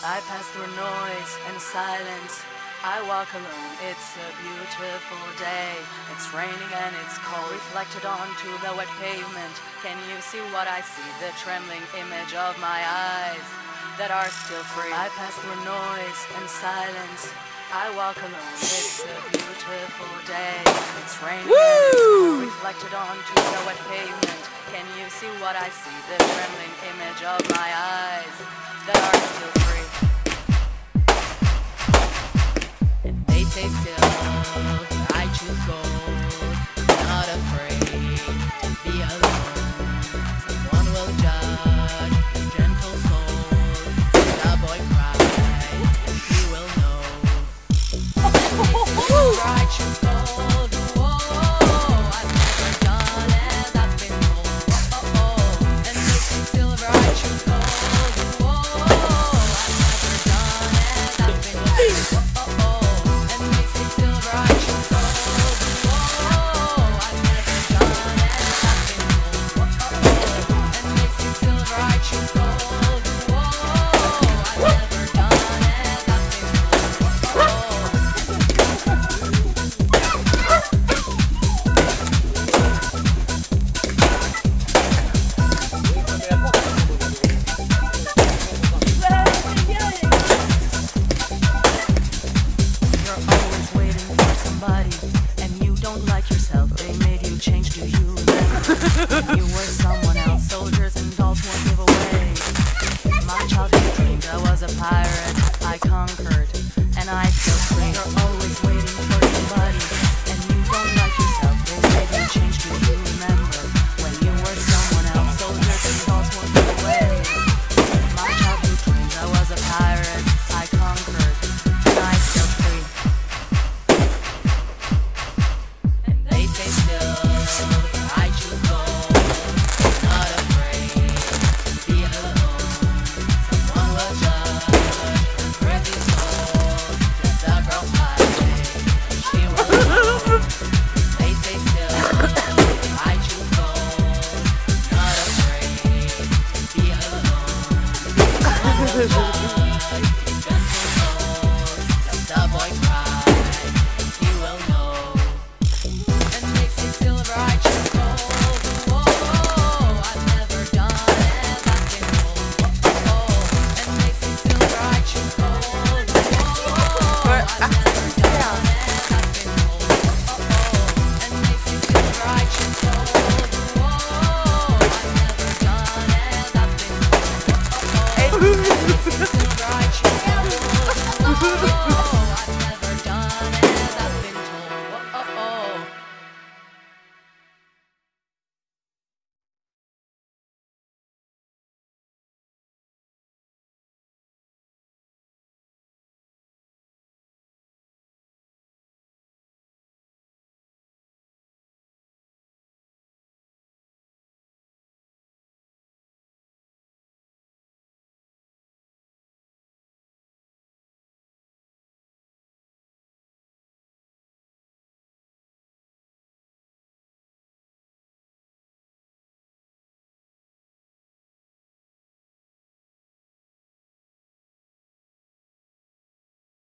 I pass through noise and silence. I walk alone, it's a beautiful day. It's raining and it's cold, reflected onto the wet pavement. Can you see what I see? The trembling image of my eyes that are still free. I pass through noise and silence. I walk alone, it's a beautiful day. It's raining and it's cold, reflected onto the wet pavement. Can you see what I see? The trembling image of my eyes that are still free. And they say still, I choose gold, not afraid to be alone. Someone will judge his gentle soul. The boy cried, and he will know. And they say silver, I choose gold. Whoa, I've never done as I've been told. And they say silver, I choose gold. You were someone else, soldiers and dolls won't give away. My childhood dreams, I was a pirate, I conquered, and I still free. You're always waiting for somebody, and you don't like yourself. They made you change, do you remember? When you were someone else, soldiers and dolls won't give away. My childhood dreams, I was a pirate, I conquered, and I still free. And they say still, I choose gold. Thank you.